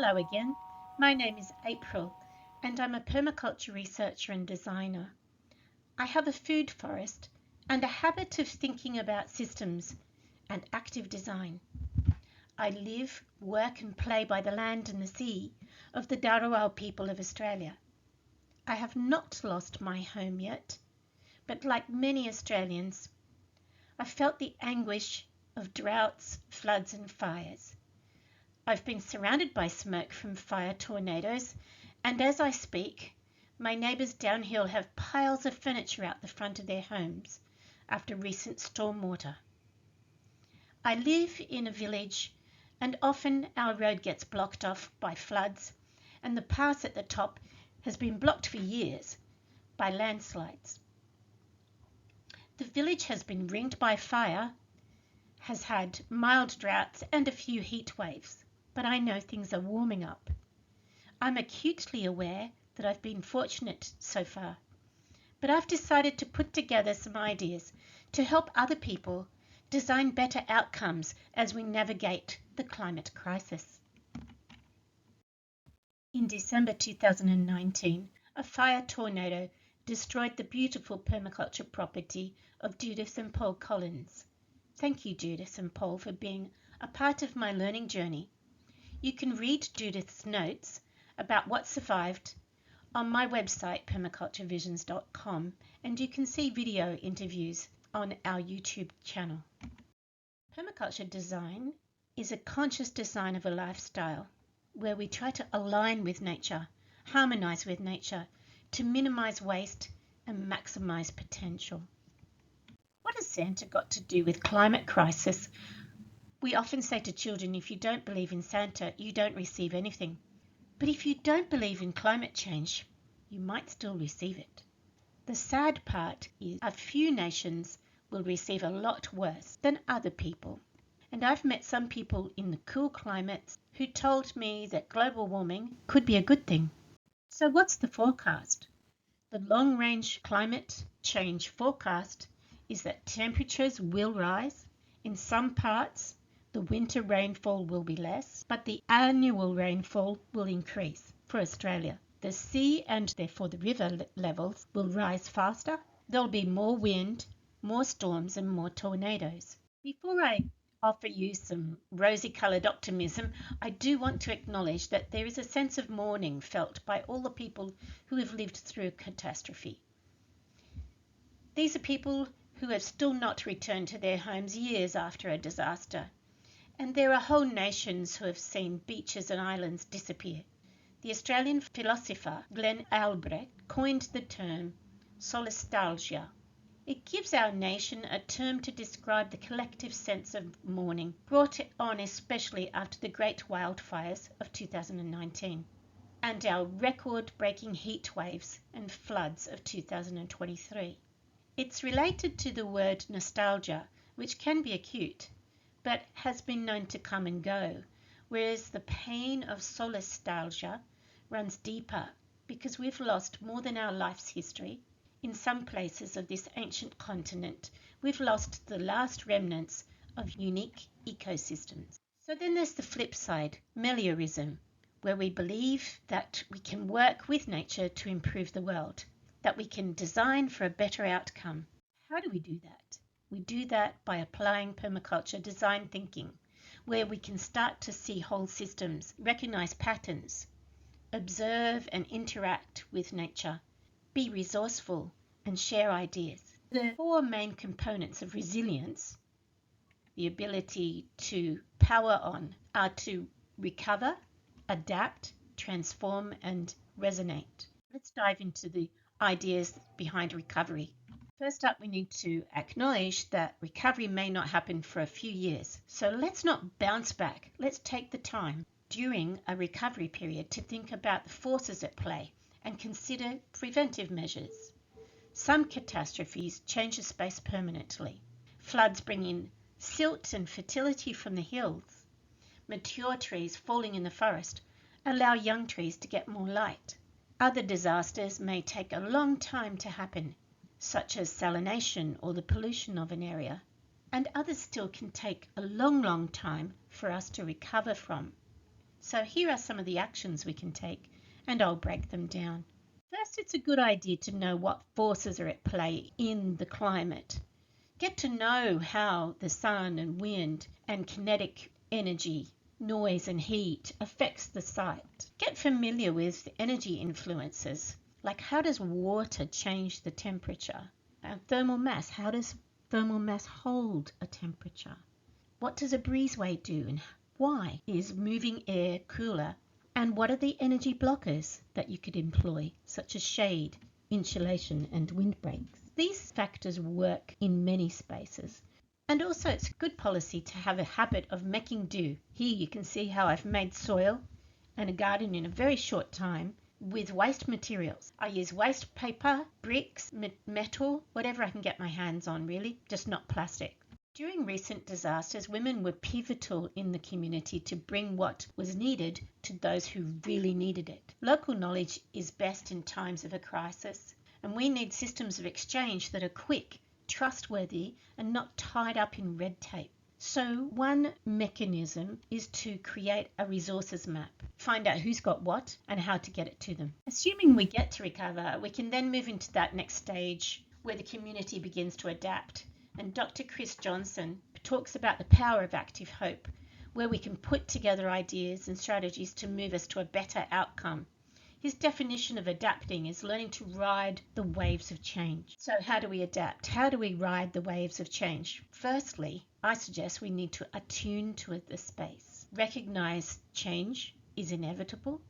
Hello again. My name is April and I'm a permaculture researcher and designer. I have a food forest and a habit of thinking about systems and active design. I live, work and play by the land and the sea of the Dharawal people of Australia. I have not lost my home yet, but like many Australians, I felt the anguish of droughts, floods and fires. I've been surrounded by smoke from fire tornadoes, and as I speak, my neighbours downhill have piles of furniture out the front of their homes after recent stormwater. I live in a village, and often our road gets blocked off by floods, and the pass at the top has been blocked for years by landslides. The village has been ringed by fire, has had mild droughts and a few heat waves. But I know things are warming up. I'm acutely aware that I've been fortunate so far, but I've decided to put together some ideas to help other people design better outcomes as we navigate the climate crisis. In December 2019, a fire tornado destroyed the beautiful permaculture property of Judith and Paul Collins. Thank you, Judith and Paul, for being a part of my learning journey. You can read Judith's notes about what survived on my website permaculturevisions.com, and you can see video interviews on our YouTube channel. Permaculture design is a conscious design of a lifestyle where we try to align with nature, harmonize with nature to minimize waste and maximize potential. What has Santa got to do with climate crisis? We often say to children, if you don't believe in Santa, you don't receive anything. But if you don't believe in climate change, you might still receive it. The sad part is a few nations will receive a lot worse than other people. And I've met some people in the cool climates who told me that global warming could be a good thing. So what's the forecast? The long-range climate change forecast is that temperatures will rise. In some parts, the winter rainfall will be less, but the annual rainfall will increase for Australia. The sea and therefore the river levels will rise faster. There'll be more wind, more storms and more tornadoes. Before I offer you some rosy-coloured optimism, I do want to acknowledge that there is a sense of mourning felt by all the people who have lived through catastrophe. These are people who have still not returned to their homes years after a disaster. And there are whole nations who have seen beaches and islands disappear. The Australian philosopher Glenn Albrecht coined the term solastalgia. It gives our nation a term to describe the collective sense of mourning brought on especially after the great wildfires of 2019 and our record-breaking heat waves and floods of 2023. It's related to the word nostalgia, which can be acute, but has been known to come and go, whereas the pain of solastalgia runs deeper because we've lost more than our life's history. In some places of this ancient continent, we've lost the last remnants of unique ecosystems. So then there's the flip side, meliorism, where we believe that we can work with nature to improve the world, that we can design for a better outcome. How do we do that? We do that by applying permaculture design thinking, where we can start to see whole systems, recognize patterns, observe and interact with nature, be resourceful and share ideas. The four main components of resilience, the ability to power on, are to recover, adapt, transform and resonate. Let's dive into the ideas behind recovery. First up, we need to acknowledge that recovery may not happen for a few years. So let's not bounce back. Let's take the time during a recovery period to think about the forces at play and consider preventive measures. Some catastrophes change the space permanently. Floods bring in silt and fertility from the hills. Mature trees falling in the forest allow young trees to get more light. Other disasters may take a long time to happen, such as salination or the pollution of an area, and others still can take a long time for us to recover from, So here are some of the actions we can take, and I'll break them down. First, it's a good idea to know what forces are at play in the climate. Get to know how the sun and wind and kinetic energy, noise and heat affects the site. Get familiar with energy influences, like how does water change the temperature? Thermal mass, how does thermal mass hold a temperature? What does a breezeway do and why is moving air cooler? And what are the energy blockers that you could employ, such as shade, insulation and windbreaks? These factors work in many spaces. And also it's good policy to have a habit of making do. Here you can see how I've made soil and a garden in a very short time with waste materials. I use waste paper, bricks, metal, whatever I can get my hands on really, just not plastic. During recent disasters, women were pivotal in the community to bring what was needed to those who really needed it. Local knowledge is best in times of a crisis, and we need systems of exchange that are quick, trustworthy, and not tied up in red tape. So one mechanism is to create a resources map, find out who's got what and how to get it to them. Assuming we get to recover, we can then move into that next stage where the community begins to adapt. And Dr. Chris Johnson talks about the power of active hope, where we can put together ideas and strategies to move us to a better outcome. His definition of adapting is learning to ride the waves of change. So how do we adapt? How do we ride the waves of change? Firstly, I suggest we need to attune to the space, recognize change is inevitable,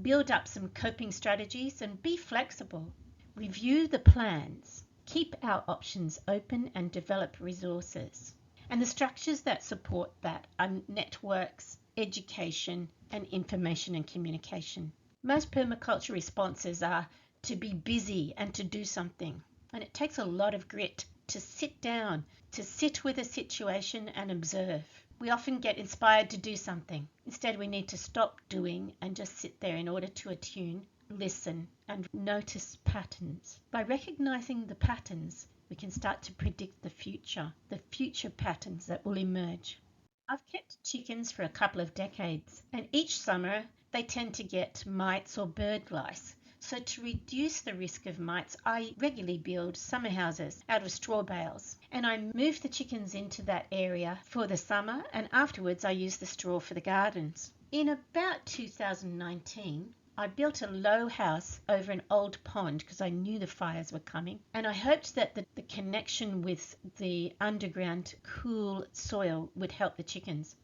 build up some coping strategies and be flexible, review the plans, keep our options open and develop resources. And the structures that support that are networks, education, and information and communication. Most permaculture responses are to be busy and to do something. And it takes a lot of grit to sit down, to sit with a situation and observe. We often get inspired to do something. Instead, we need to stop doing and just sit there in order to attune, listen, and notice patterns. By recognizing the patterns, we can start to predict the future patterns that will emerge. I've kept chickens for a couple of decades, and each summer they tend to get mites or bird lice. So to reduce the risk of mites, I regularly build summer houses out of straw bales, and I move the chickens into that area for the summer, and afterwards I use the straw for the gardens. In about 2019, I built a low house over an old pond because I knew the fires were coming, and I hoped that the connection with the underground cool soil would help the chickens.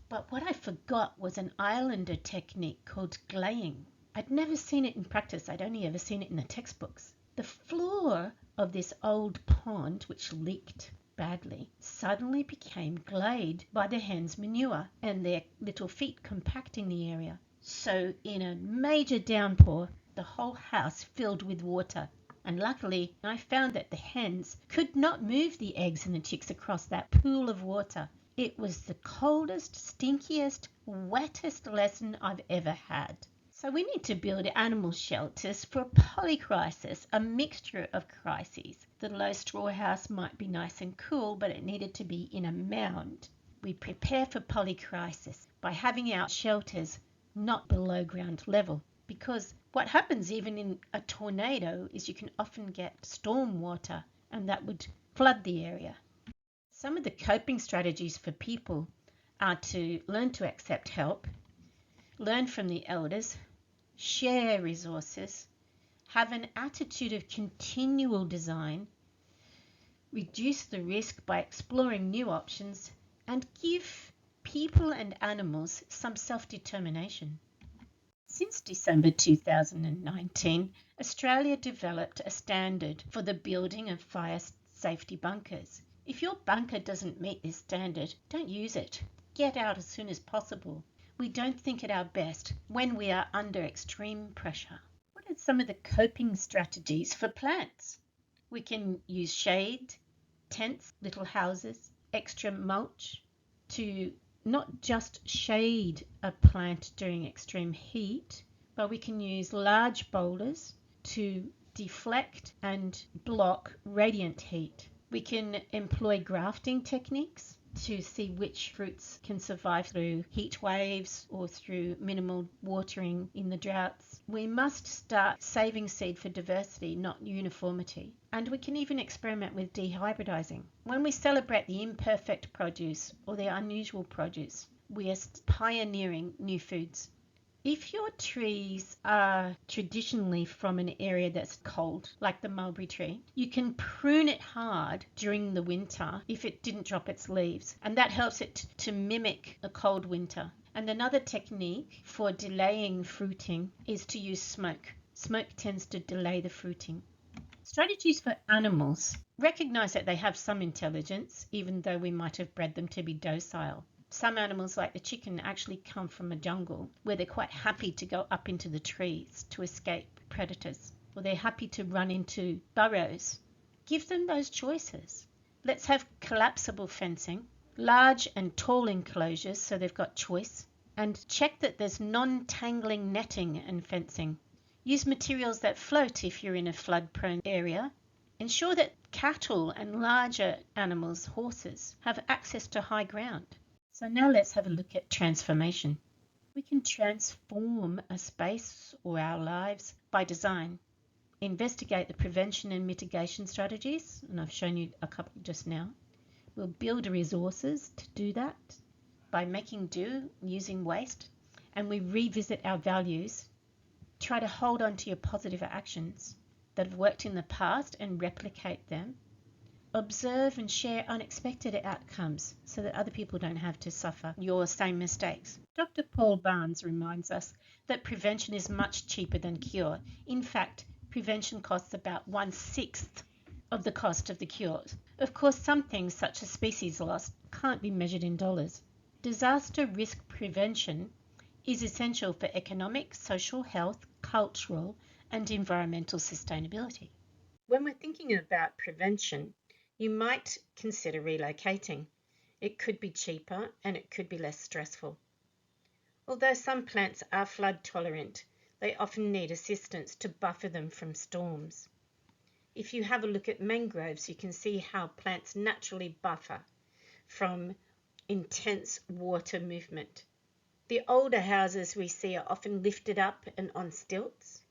But what I forgot was an islander technique called glaying. I'd never seen it in practice. I'd only ever seen it in the textbooks. The floor of this old pond, which leaked badly, suddenly became glayed by the hens' manure and their little feet compacting the area. So in a major downpour, the whole house filled with water. And luckily, I found that the hens could not move the eggs and the chicks across that pool of water. It was the coldest, stinkiest, wettest lesson I've ever had. So we need to build animal shelters for polycrisis, a mixture of crises. The low straw house might be nice and cool, but it needed to be in a mound. We prepare for polycrisis by having our shelters not below ground level, because what happens even in a tornado is you can often get storm water, and that would flood the area. Some of the coping strategies for people are to learn to accept help, learn from the elders, share resources, have an attitude of continual design, reduce the risk by exploring new options, and give people and animals some self-determination. Since December 2019, Australia developed a standard for the building of fire safety bunkers. If your bunker doesn't meet this standard, don't use it. Get out as soon as possible. We don't think at our best when we are under extreme pressure. What are some of the coping strategies for plants? We can use shade, tents, little houses, extra mulch to not just shade a plant during extreme heat, but we can use large boulders to deflect and block radiant heat. We can employ grafting techniques to see which fruits can survive through heat waves or through minimal watering in the droughts. We must start saving seed for diversity, not uniformity. And we can even experiment with dehybridizing. When we celebrate the imperfect produce or the unusual produce, we are pioneering new foods. If your trees are traditionally from an area that's cold, like the mulberry tree, you can prune it hard during the winter if it didn't drop its leaves, and that helps it to mimic a cold winter. And another technique for delaying fruiting is to use smoke. Smoke tends to delay the fruiting. Strategies for animals. Recognize that they have some intelligence, even though we might have bred them to be docile. Some animals, like the chicken, actually come from a jungle where they're quite happy to go up into the trees to escape predators, or they're happy to run into burrows. Give them those choices. Let's have collapsible fencing, large and tall enclosures so they've got choice, and check that there's non-tangling netting and fencing. Use materials that float if you're in a flood-prone area. Ensure that cattle and larger animals, horses, have access to high ground. So now let's have a look at transformation. We can transform a space or our lives by design. Investigate the prevention and mitigation strategies, and I've shown you a couple just now. We'll build resources to do that by making do, using waste, and we revisit our values. Try to hold on to your positive actions that have worked in the past and replicate them. Observe and share unexpected outcomes so that other people don't have to suffer your same mistakes. Dr. Paul Barnes reminds us that prevention is much cheaper than cure. In fact, prevention costs about 1/6 of the cost of the cures. Of course, some things such as species loss can't be measured in dollars. Disaster risk prevention is essential for economic, social health, cultural, and environmental sustainability. When we're thinking about prevention, you might consider relocating. It could be cheaper and it could be less stressful. Although some plants are flood tolerant, they often need assistance to buffer them from storms. If you have a look at mangroves, you can see how plants naturally buffer from intense water movement. The older houses we see are often lifted up and on stilts.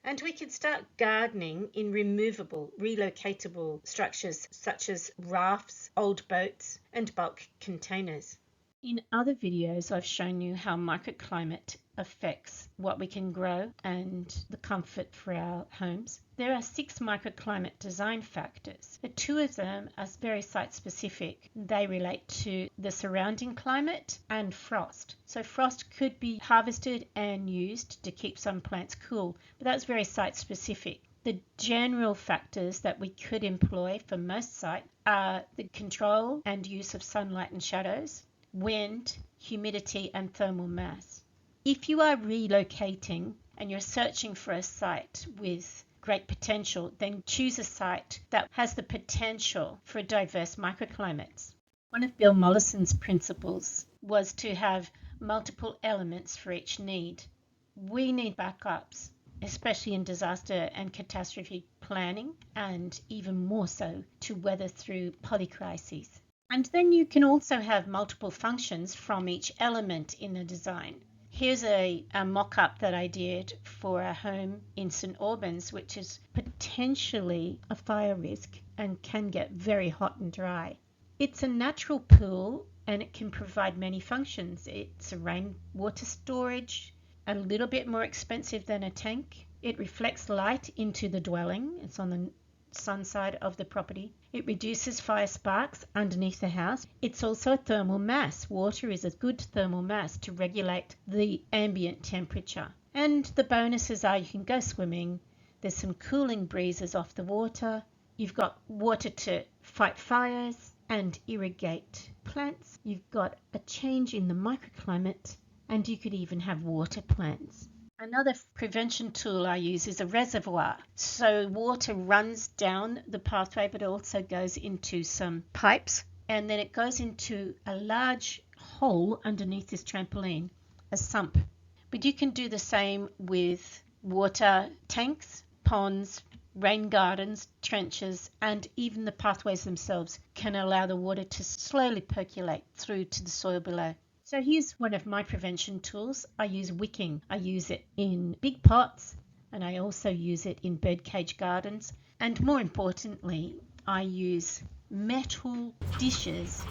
And we could start gardening in removable, relocatable structures such as rafts, old boats, and bulk containers. In other videos, I've shown you how microclimate affects what we can grow and the comfort for our homes. There are 6 microclimate design factors. The 2 of them are very site-specific. They relate to the surrounding climate and frost. So frost could be harvested and used to keep some plants cool, but that's very site-specific. The general factors that we could employ for most sites are the control and use of sunlight and shadows, wind, humidity, and thermal mass. If you are relocating and you're searching for a site with great potential, then choose a site that has the potential for diverse microclimates. One of Bill Mollison's principles was to have multiple elements for each need. We need backups, especially in disaster and catastrophe planning, and even more so to weather through polycrises. And then you can also have multiple functions from each element in the design. Here's a mock-up that I did for a home in St. Albans, which is potentially a fire risk and can get very hot and dry. It's a natural pool and it can provide many functions. It's a rainwater storage, a little bit more expensive than a tank. It reflects light into the dwelling. It's on the sun side of the property. It reduces fire sparks underneath the house. It's also a thermal mass. Water is a good thermal mass to regulate the ambient temperature. And the bonuses are you can go swimming. There's some cooling breezes off the water. You've got water to fight fires and irrigate plants. You've got a change in the microclimate, and you could even have water plants. Another prevention tool I use is a reservoir. So water runs down the pathway, but also goes into some pipes, and then it goes into a large hole underneath this trampoline, a sump. But you can do the same with water tanks, ponds, Rain gardens, trenches, and even the pathways themselves can allow the water to slowly percolate through to the soil below. So here's one of my prevention tools. I use wicking. I use it in big pots, and I also use it in birdcage gardens. And more importantly, I use metal dishes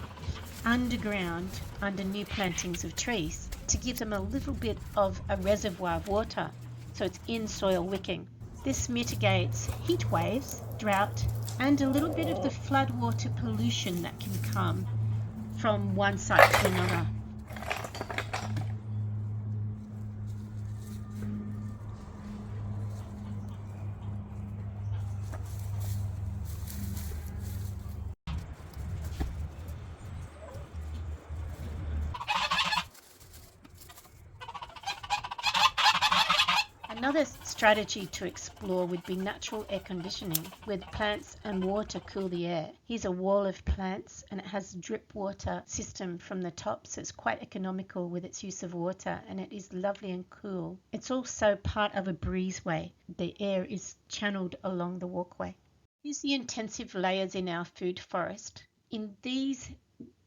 underground under new plantings of trees to give them a little bit of a reservoir of water. So it's in soil wicking. This mitigates heat waves, drought, and a little bit of the floodwater pollution that can come from one site to another. Another strategy to explore would be natural air conditioning, where plants and water cool the air. Here's a wall of plants and it has a drip water system from the top, so it's quite economical with its use of water and it is lovely and cool. It's also part of a breezeway. The air is channeled along the walkway. Here's the intensive layers in our food forest. In these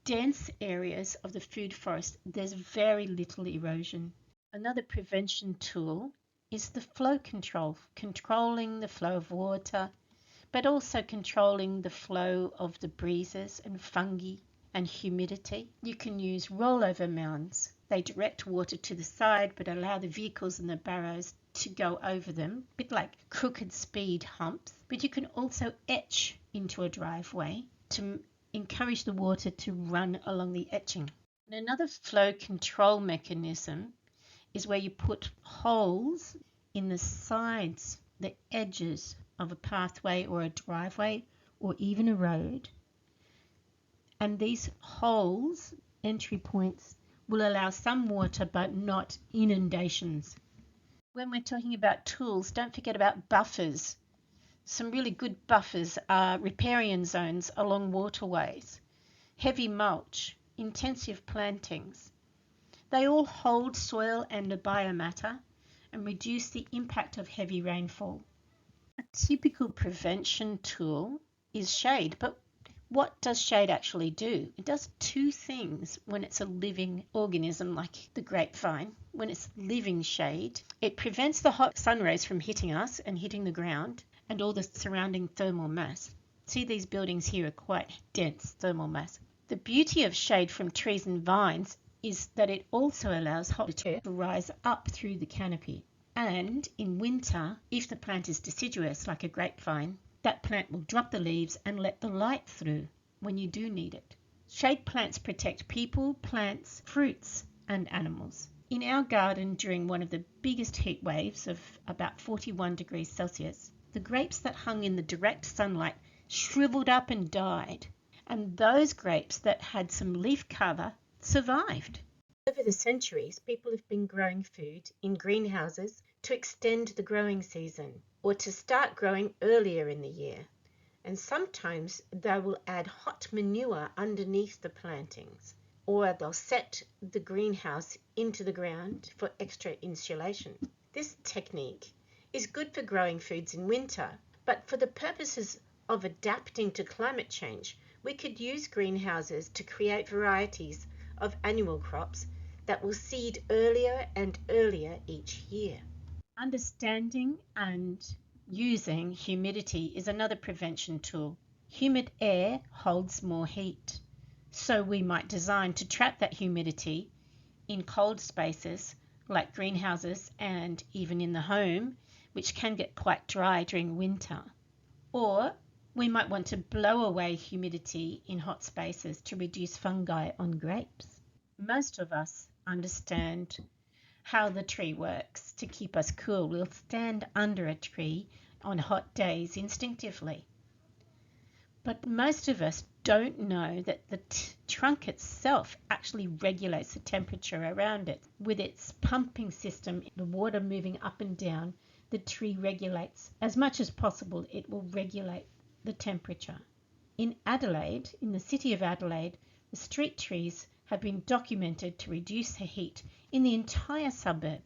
dense areas of the food forest, there's very little erosion. Another prevention tool is the flow control, controlling the flow of water, but also controlling the flow of the breezes and fungi and humidity. You can use rollover mounds. They direct water to the side but allow the vehicles and the barrows to go over them, a bit like crooked speed humps. But you can also etch into a driveway to encourage the water to run along the etching. And another flow control mechanism is where you put holes in the sides, the edges of a pathway or a driveway or even a road. And these holes, entry points, will allow some water but not inundations. When we're talking about tools, don't forget about buffers. Some really good buffers are riparian zones along waterways, heavy mulch, intensive plantings. They all hold soil and the biomatter and reduce the impact of heavy rainfall. A typical prevention tool is shade, but what does shade actually do? It does two things when it's a living organism like the grapevine. When it's living shade, it prevents the hot sun rays from hitting us and hitting the ground and all the surrounding thermal mass. See, these buildings here are quite dense thermal mass. The beauty of shade from trees and vines is that it also allows hot air to rise up through the canopy. And in winter, if the plant is deciduous like a grapevine, that plant will drop the leaves and let the light through when you do need it. Shade plants protect people, plants, fruits, and animals. In our garden during one of the biggest heat waves of about 41 degrees Celsius, the grapes that hung in the direct sunlight shriveled up and died. And those grapes that had some leaf cover survived. Over the centuries, people have been growing food in greenhouses to extend the growing season or to start growing earlier in the year. And sometimes they will add hot manure underneath the plantings, or they'll set the greenhouse into the ground for extra insulation. This technique is good for growing foods in winter, but for the purposes of adapting to climate change, we could use greenhouses to create varieties of annual crops that will seed earlier and earlier each year. Understanding and using humidity is another prevention tool. Humid air holds more heat, so we might design to trap that humidity in cold spaces like greenhouses and even in the home, which can get quite dry during winter. Or we might want to blow away humidity in hot spaces to reduce fungi on grapes. Most of us understand how the tree works to keep us cool. We'll stand under a tree on hot days instinctively. But most of us don't know that the trunk itself actually regulates the temperature around it. With its pumping system, the water moving up and down, the tree regulates. As much as possible, it will regulate the temperature. In Adelaide, in the city of Adelaide, the street trees have been documented to reduce the heat in the entire suburb.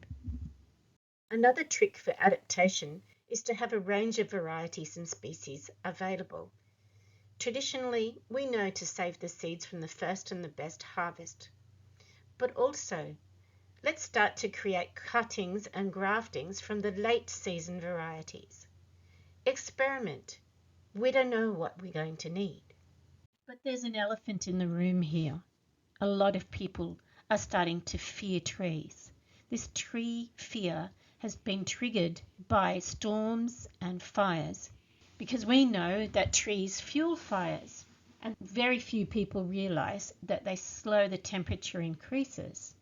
Another trick for adaptation is to have a range of varieties and species available. Traditionally, we know to save the seeds from the first and the best harvest. But also, let's start to create cuttings and graftings from the late season varieties. Experiment. We don't know what we're going to need. But there's an elephant in the room here. A lot of people are starting to fear trees. This tree fear has been triggered by storms and fires because we know that trees fuel fires, and very few people realize that they slow the temperature increases.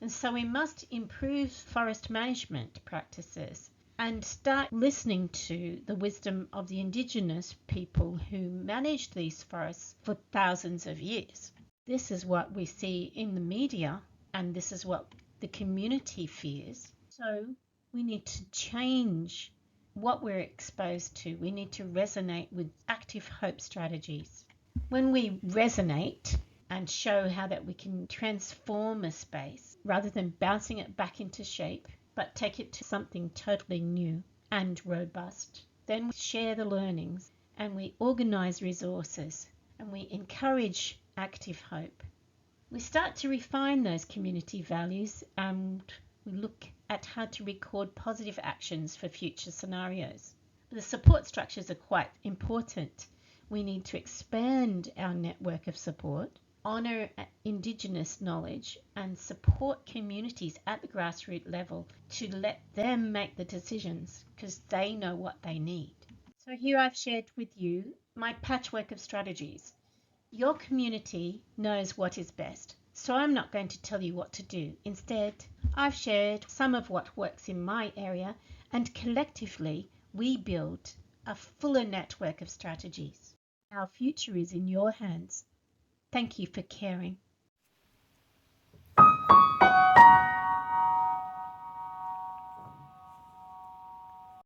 And so we must improve forest management practices and start listening to the wisdom of the indigenous people who managed these forests for thousands of years. This is what we see in the media, and this is what the community fears. So we need to change what we're exposed to. We need to resonate with active hope strategies. When we resonate and show how that we can transform a space rather than bouncing it back into shape, but take it to something totally new and robust, then we share the learnings and we organize resources and we encourage active hope. We start to refine those community values and we look at how to record positive actions for future scenarios. The support structures are quite important. We need to expand our network of support, honour Indigenous knowledge and support communities at the grassroots level to let them make the decisions because they know what they need. So here I've shared with you my patchwork of strategies. Your community knows what is best, so I'm not going to tell you what to do. Instead, I've shared some of what works in my area, and collectively we build a fuller network of strategies. Our future is in your hands. Thank you for caring.